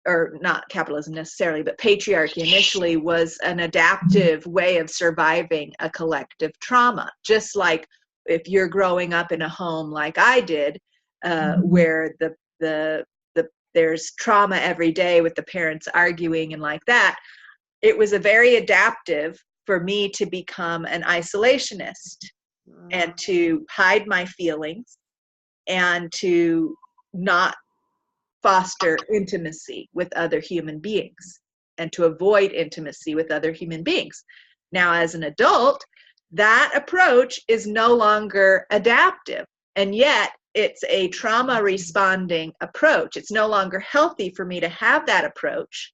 or not capitalism necessarily, but patriarchy initially was an adaptive way of surviving a collective trauma. Just like if you're growing up in a home like I did, where there's trauma every day with the parents arguing and like that, it was a very adaptive for me to become an isolationist and to hide my feelings and to not foster intimacy with other human beings and to avoid intimacy with other human beings. Now, as an adult, that approach is no longer adaptive, and yet it's a trauma responding approach. It's no longer healthy for me to have that approach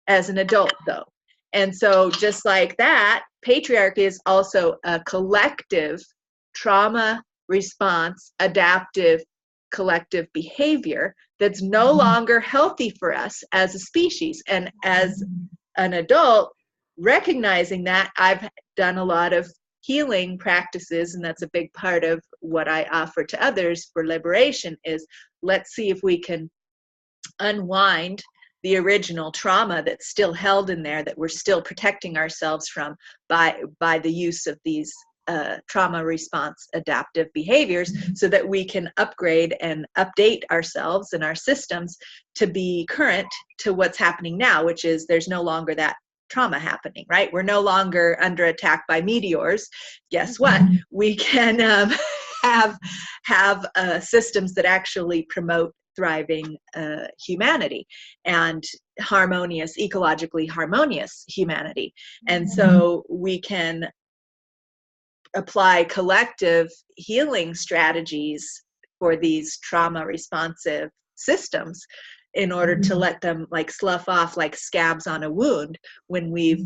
as an adult, though. And so just like that, patriarchy is also a collective trauma response, adaptive collective behavior that's no longer healthy for us as a species. And as an adult, recognizing that, I've done a lot of healing practices, and that's a big part of what I offer to others for liberation is, let's see if we can unwind the original trauma that's still held in there, that we're still protecting ourselves from by the use of these trauma response adaptive behaviors, so that we can upgrade and update ourselves and our systems to be current to what's happening now, which is there's no longer that trauma happening, right? We're no longer under attack by meteors. Guess what? We can have systems that actually promote thriving humanity and harmonious, ecologically harmonious humanity. And so we can apply collective healing strategies for these trauma responsive systems in order to let them like slough off like scabs on a wound when we've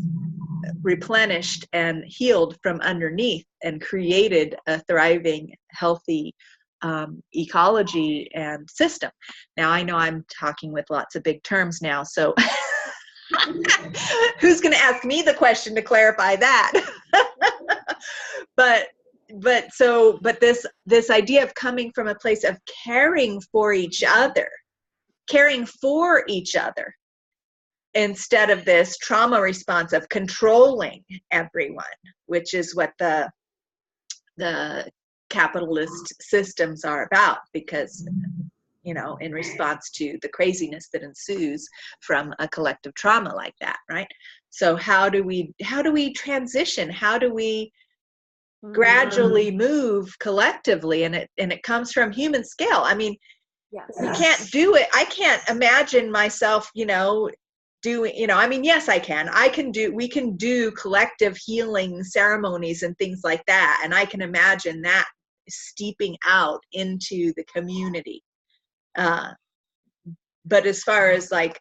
replenished and healed from underneath and created a thriving, healthy ecology and system. Now, I know I'm talking with lots of big terms now, so who's going to ask me the question to clarify that? But this idea of coming from a place of caring for each other instead of this trauma response of controlling everyone, which is what the capitalist systems are about, because in response to the craziness that ensues from a collective trauma like that, right? So how do we transition? How do we gradually move collectively? And it comes from human scale. I mean, yes. We can't do it. I can't imagine myself, doing, I mean, yes, I can. We can do collective healing ceremonies and things like that. And I can imagine that steeping out into the community. But as far as like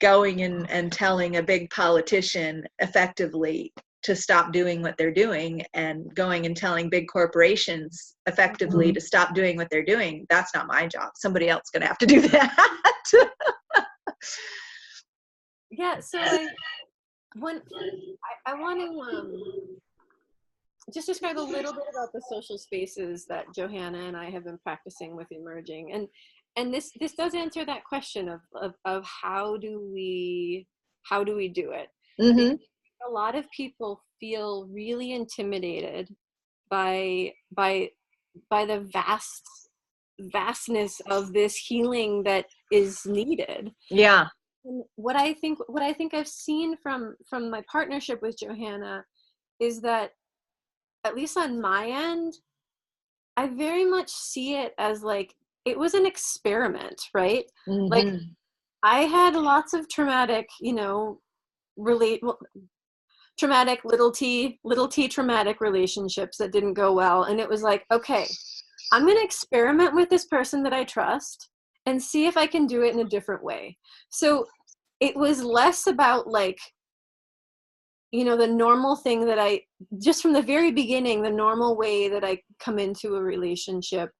going and telling a big politician effectively to stop doing what they're doing, and going and telling big corporations effectively to stop doing what they're doing, that's not my job. Somebody else is going to have to do that. Yeah, so I want to just describe a little bit about the social spaces that Johanna and I have been practicing with emerging, and this does answer that question of how do we do it. Mm-hmm. A lot of people feel really intimidated by the vastness of this healing that is needed. Yeah. And what I think I've seen from my partnership with Johanna is that, at least on my end, I very much see it as like it was an experiment, right? Mm-hmm. Like I had lots of traumatic, traumatic little t traumatic relationships that didn't go well, and it was like, okay, I'm going to experiment with this person that I trust and see if I can do it in a different way. So it was less about like, the normal thing that I, just from the very beginning, the normal way that I come into a relationship,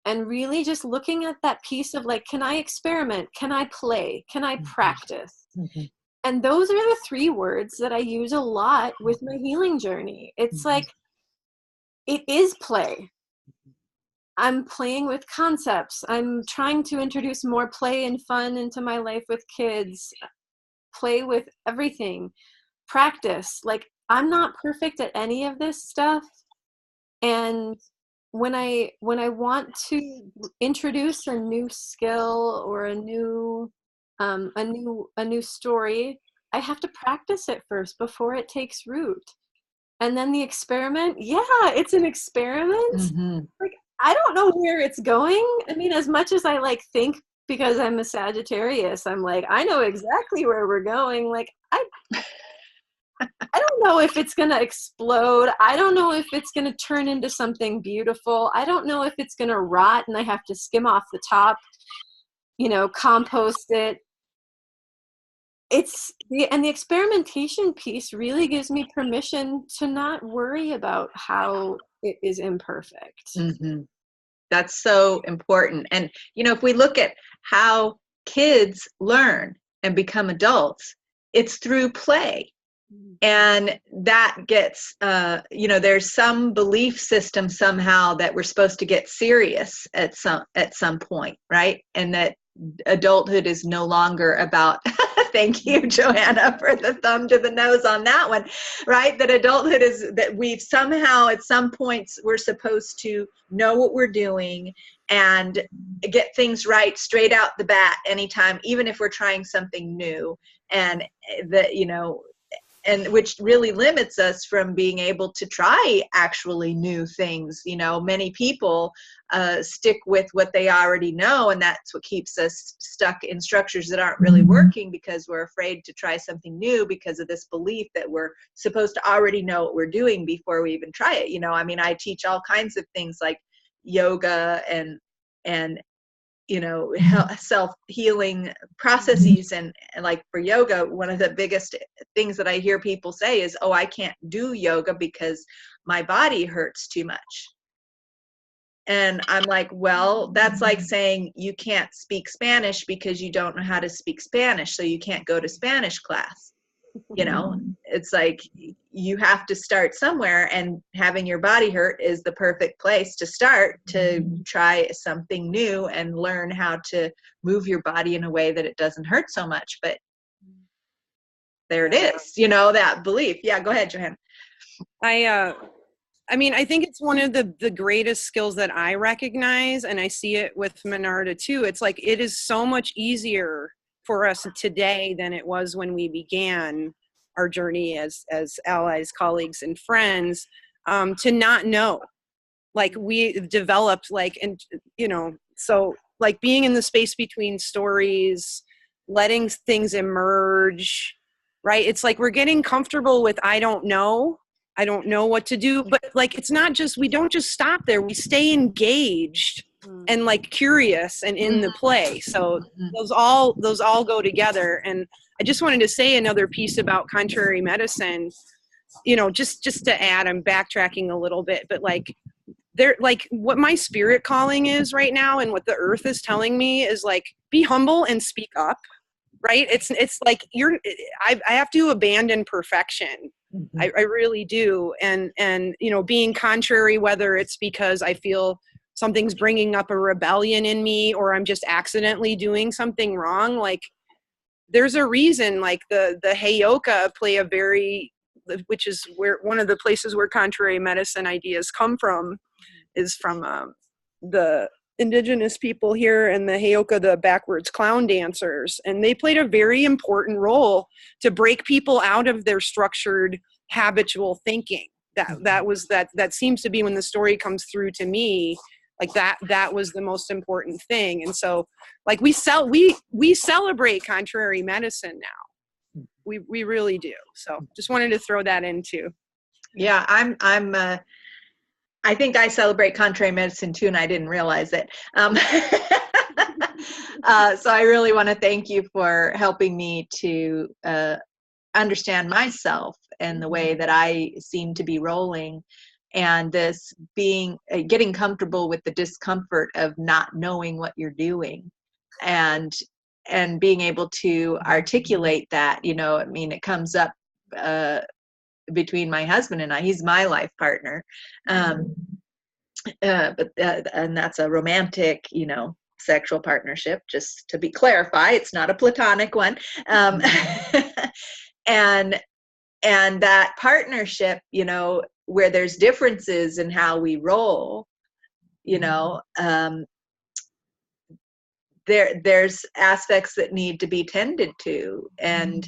and really just looking at that piece of like, can I experiment? Can I play? Can I practice? Mm-hmm. And those are the 3 words that I use a lot with my healing journey. It's like, it is play. I'm playing with concepts. I'm trying to introduce more play and fun into my life with kids, play with everything, practice. Like, I'm not perfect at any of this stuff. And when I want to introduce a new skill or a new story, I have to practice it first before it takes root. And then the experiment, yeah, it's an experiment. Mm-hmm. Like, I don't know where it's going. I mean, as much as I like think, because I'm a Sagittarius, I'm like, I know exactly where we're going. Like, I don't know if it's going to explode. I don't know if it's going to turn into something beautiful. I don't know if it's going to rot and I have to skim off the top, compost it. And the experimentation piece really gives me permission to not worry about how it is imperfect. Mm-hmm. That's so important. And, if we look at how kids learn and become adults, it's through play. And that gets, there's some belief system somehow that we're supposed to get serious at some point, right? And that adulthood is no longer about, thank you, Johanna, for the thumb to the nose on that one, right? That adulthood is that we've somehow at some points we're supposed to know what we're doing and get things right straight out the bat anytime, even if we're trying something new. And that, and which really limits us from being able to try actually new things. Many people stick with what they already know, and that's what keeps us stuck in structures that aren't really working, because we're afraid to try something new because of this belief that we're supposed to already know what we're doing before we even try it. I teach all kinds of things like yoga and self-healing processes. And like for yoga, one of the biggest things that I hear people say is, oh, I can't do yoga because my body hurts too much. And I'm like, well, that's like saying you can't speak Spanish because you don't know how to speak Spanish, so you can't go to Spanish class. It's like you have to start somewhere, and having your body hurt is the perfect place to start to try something new and learn how to move your body in a way that it doesn't hurt so much. But there it is, that belief. Yeah, go ahead, Johanna. I think it's one of the greatest skills that I recognize, and I see it with Monarda too. It's like it is so much easier for us today than it was when we began our journey as allies, colleagues, and friends, to not know. Like we developed so like being in the space between stories, letting things emerge, right? It's like we're getting comfortable with I don't know what to do, but like it's not just, we don't just stop there, we stay engaged and like curious and in the play. So those all go together. And I just wanted to say another piece about contrary medicine, just to add, I'm backtracking a little bit, but like there, like what my spirit calling is right now and what the earth is telling me is like, be humble and speak up, right? It's like I have to abandon perfection. I really do. And being contrary, whether it's because I feel something's bringing up a rebellion in me or I'm just accidentally doing something wrong, like there's a reason. Like the Heyoka play which is where one of the places where contrary medicine ideas come from, is from the indigenous people here, and the Heyoka, the backwards clown dancers, and they played a very important role to break people out of their structured habitual thinking. That seems to be, when the story comes through to me, like that was the most important thing. And so like we celebrate contrary medicine now. We really do. So just wanted to throw that in too. Yeah, I think I celebrate contrary medicine too, and I didn't realize it. So I really want to thank you for helping me to understand myself and the way that I seem to be rolling, and this getting comfortable with the discomfort of not knowing what you're doing, and being able to articulate that. It comes up between my husband and I. He's my life partner. and that's a romantic, sexual partnership, just to be clarify, it's not a platonic one. And that partnership, where there's differences in how we roll, there's aspects that need to be tended to, and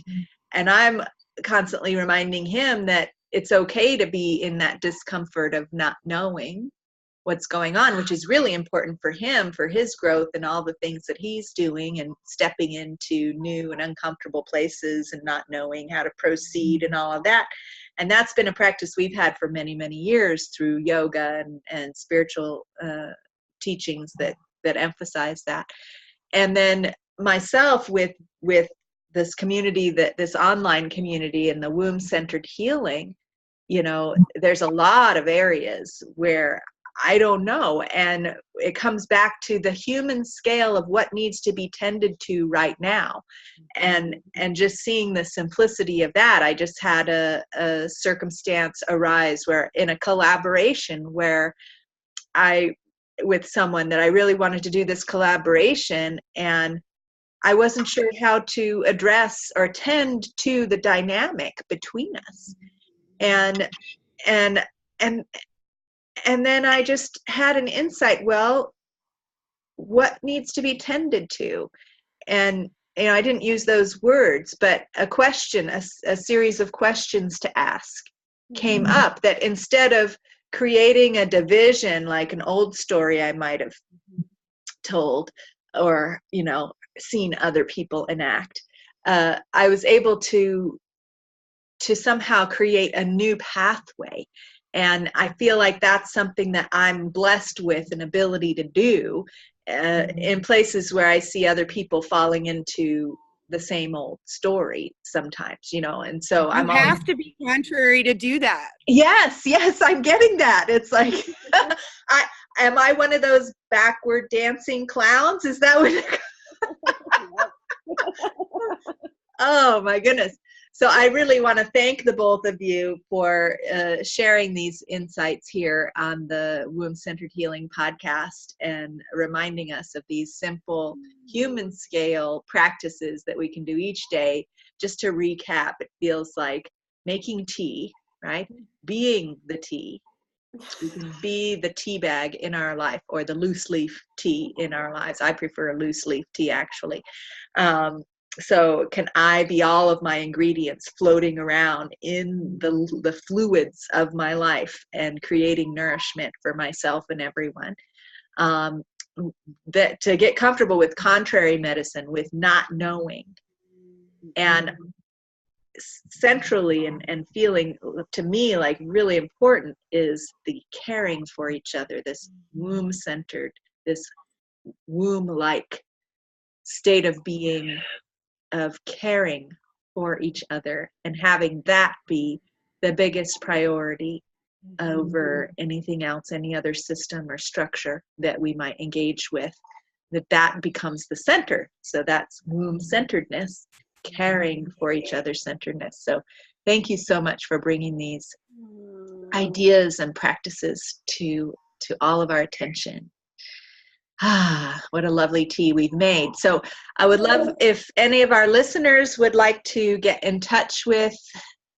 I'm constantly reminding him that it's okay to be in that discomfort of not knowing what's going on, which is really important for him, for his growth and all the things that he's doing and stepping into new and uncomfortable places and not knowing how to proceed and all of that. And that's been a practice we've had for many, many years through yoga and spiritual teachings that emphasize that. And then myself with this community, this online community and the womb-centered healing, there's a lot of areas where I don't know. And it comes back to the human scale of what needs to be tended to right now. And just seeing the simplicity of that. I just had a circumstance arise where in a collaboration where with someone that I really wanted to do this collaboration, and I wasn't sure how to address or tend to the dynamic between us. And then I just had an insight, well, what needs to be tended to? And, I didn't use those words, but a question, a series of questions to ask came up, that instead of creating a division, like an old story I might have told or, seen other people enact, I was able to somehow create a new pathway. And I feel like that's something that I'm blessed with an ability to do in places where I see other people falling into the same old story sometimes, and so you have to be contrary to do that. Yes, I'm getting that. It's like, am I one of those backward dancing clowns? Is that what Oh my goodness. So I really want to thank the both of you for sharing these insights here on the Womb-Centered Healing podcast and reminding us of these simple human scale practices that we can do each day. Just to recap, it feels like making tea, right? Being the tea. We can be the tea bag in our life, or the loose leaf tea in our lives. I prefer a loose leaf tea, actually. So can I be all of my ingredients floating around in the fluids of my life and creating nourishment for myself and everyone? That to get comfortable with contrary medicine, with not knowing, and centrally and feeling to me like really important is the caring for each other, this womb-centered, this womb-like state of being, of caring for each other and having that be the biggest priority over anything else, any other system or structure that we might engage with, that becomes the center. So that's womb-centeredness, caring for each other centeredness. So thank you so much for bringing these ideas and practices to all of our attention. What a lovely tea we've made. So I would love if any of our listeners would like to get in touch with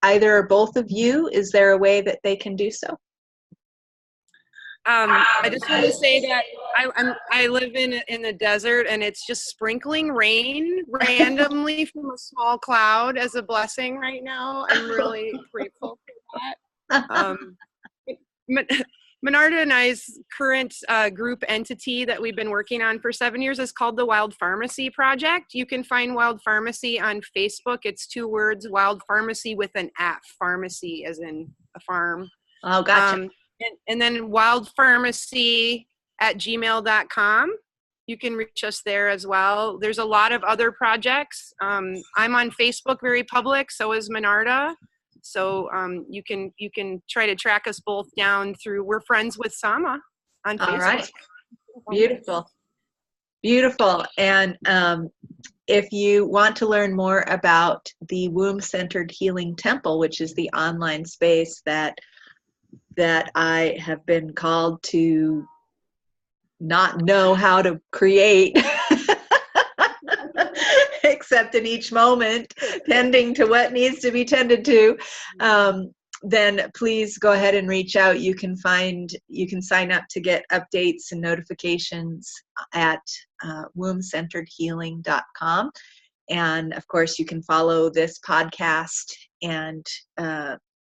either or both of you. Is there a way that they can do so? I just want to say that I live in the desert, and it's just sprinkling rain randomly from a small cloud as a blessing right now. I'm really grateful for that. Monarda and I's current group entity that we've been working on for 7 years is called the Wild Pharmacy Project. You can find Wild Pharmacy on Facebook. It's 2 words, Wild Pharmacy with an F, pharmacy as in a farm. Oh, gotcha. And then wildpharmacy@gmail.com. You can reach us there as well. There's a lot of other projects. I'm on Facebook, very public, so is Monarda. So you can try to track us both down through, we're friends with Sama on Facebook. All right. Beautiful. Beautiful. And if you want to learn more about the Womb-Centered Healing Temple, which is the online space that that I have been called to not know how to create, except in each moment, tending to what needs to be tended to, then please go ahead and reach out. You can sign up to get updates and notifications at wombcenteredhealing.com. And of course, you can follow this podcast and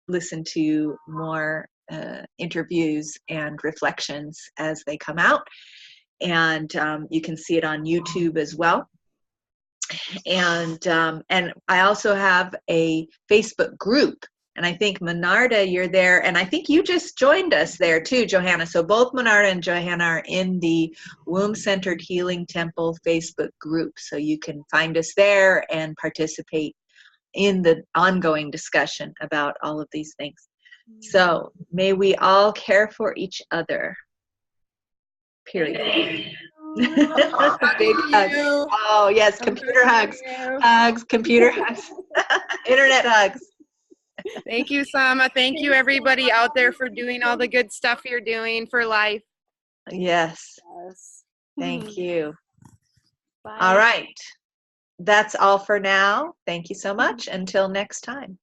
listen to more interviews and reflections as they come out. And you can see it on YouTube as well. And I also have a Facebook group. And I think, Monarda, you're there. And I think you just joined us there too, Johanna. So both Monarda and Johanna are in the Womb-Centered Healing Temple Facebook group. So you can find us there and participate in the ongoing discussion about all of these things. So may we all care for each other. Period. Big hugs. Oh, yes, computer hugs. Hugs, computer hugs. Internet hugs. Thank you, Sama. Thank you, everybody out there, for doing all the good stuff you're doing for life. Yes. Yes. Thank you. Bye. All right. That's all for now. Thank you so much. Until next time.